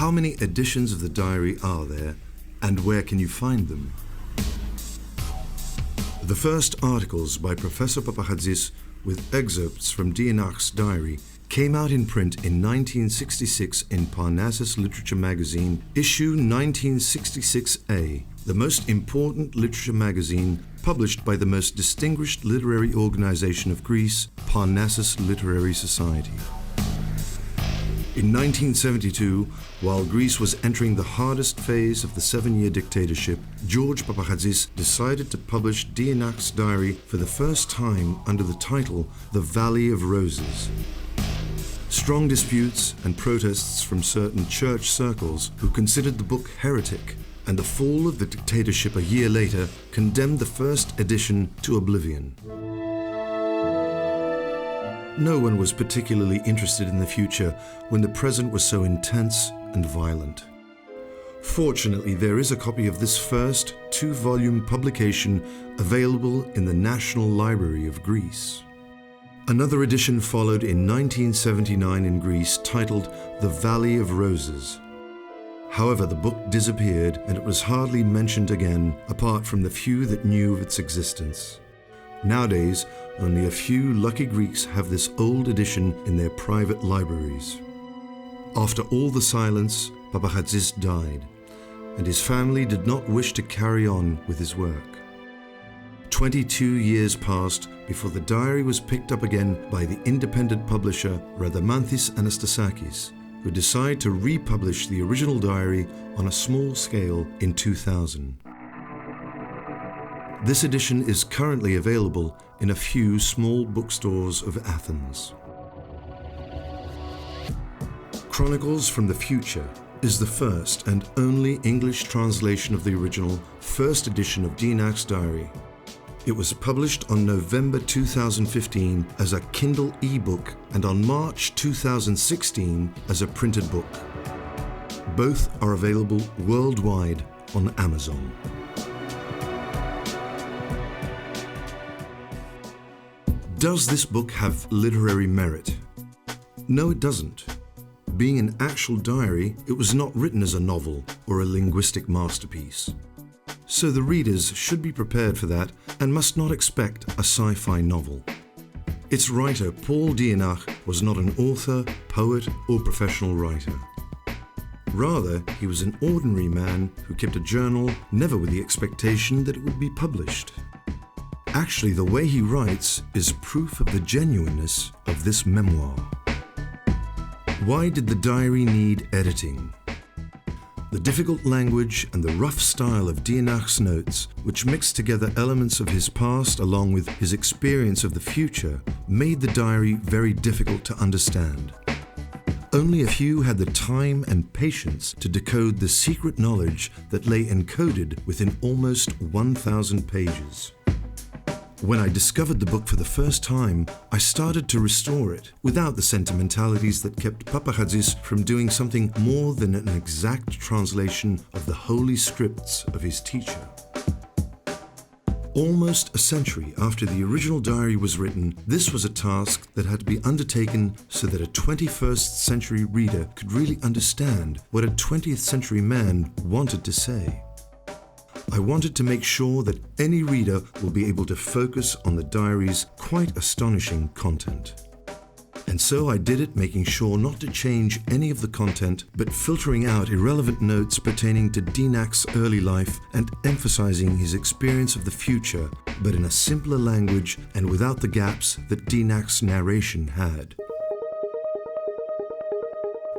How many editions of the diary are there, and where can you find them? The first articles by Professor Papakhadzis with excerpts from Dienach's diary came out in print in 1966 in Parnassus Literature Magazine, issue 1966A, the most important literature magazine published by the most distinguished literary organization of Greece, Parnassus Literary Society. In 1972, while Greece was entering the hardest phase of the 7-year dictatorship, George Papakhadzis decided to publish Dienach's diary for the first time under the title The Valley of Roses. Strong disputes and protests from certain church circles who considered the book heretic, and the fall of the dictatorship a year later condemned the first edition to oblivion. No one was particularly interested in the future when the present was so intense and violent. Fortunately, there is a copy of this first 2-volume publication available in the National Library of Greece. Another edition followed in 1979 in Greece titled The Valley of Roses. However, the book disappeared and it was hardly mentioned again apart from the few that knew of its existence. Nowadays, only a few lucky Greeks have this old edition in their private libraries. After all the silence, Papakhadzis died, and his family did not wish to carry on with his work. 22 years passed before the diary was picked up again by the independent publisher Radamanthis Anastasakis, who decided to republish the original diary on a small scale in 2000. This edition is currently available in a few small bookstores of Athens. Chronicles from the Future is the first and only English translation of the original first edition of Dienach's diary. It was published on November 2015 as a Kindle e-book and on March 2016 as a printed book. Both are available worldwide on Amazon. Does this book have literary merit? No, it doesn't. Being an actual diary, it was not written as a novel or a linguistic masterpiece. So the readers should be prepared for that and must not expect a sci-fi novel. Its writer, Paul Dienach, was not an author, poet, or professional writer. Rather, he was an ordinary man who kept a journal, never with the expectation that it would be published. Actually, the way he writes is proof of the genuineness of this memoir. Why did the diary need editing? The difficult language and the rough style of Dienach's notes, which mixed together elements of his past along with his experience of the future, made the diary very difficult to understand. Only a few had the time and patience to decode the secret knowledge that lay encoded within almost 1,000 pages. When I discovered the book for the first time, I started to restore it without the sentimentalities that kept Papakhadzis from doing something more than an exact translation of the holy scripts of his teacher. Almost a century after the original diary was written, this was a task that had to be undertaken so that a 21st century reader could really understand what a 20th century man wanted to say. I wanted to make sure that any reader will be able to focus on the diary's quite astonishing content. And so I did it making sure not to change any of the content, but filtering out irrelevant notes pertaining to Dienach's early life and emphasizing his experience of the future, but in a simpler language and without the gaps that Dienach's narration had.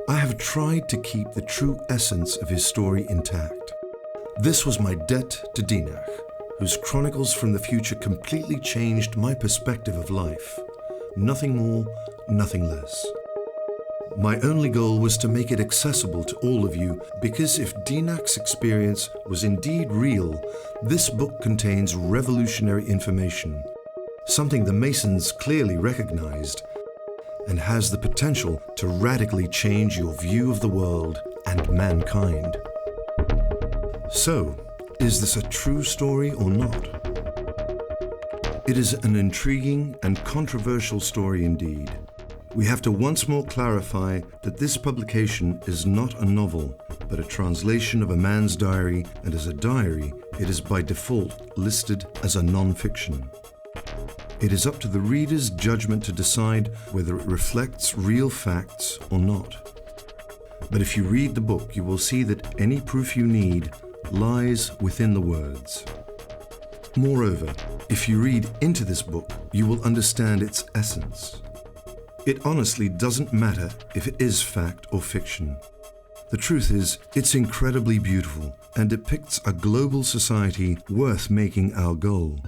I have tried to keep the true essence of his story intact. This was my debt to Dienach, whose Chronicles from the Future completely changed my perspective of life. Nothing more, nothing less. My only goal was to make it accessible to all of you, because if Dienach's experience was indeed real, this book contains revolutionary information, something the Masons clearly recognized, and has the potential to radically change your view of the world and mankind. So, is this a true story or not? It is an intriguing and controversial story indeed. We have to once more clarify that this publication is not a novel, but a translation of a man's diary, and as a diary, it is by default listed as a non-fiction. It is up to the reader's judgment to decide whether it reflects real facts or not. But if you read the book, you will see that any proof you need lies within the words. Moreover, if you read into this book, you will understand its essence. It honestly doesn't matter if it is fact or fiction. The truth is, it's incredibly beautiful and depicts a global society worth making our goal.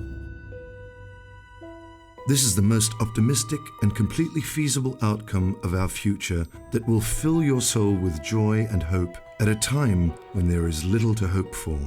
This is the most optimistic and completely feasible outcome of our future that will fill your soul with joy and hope at a time when there is little to hope for.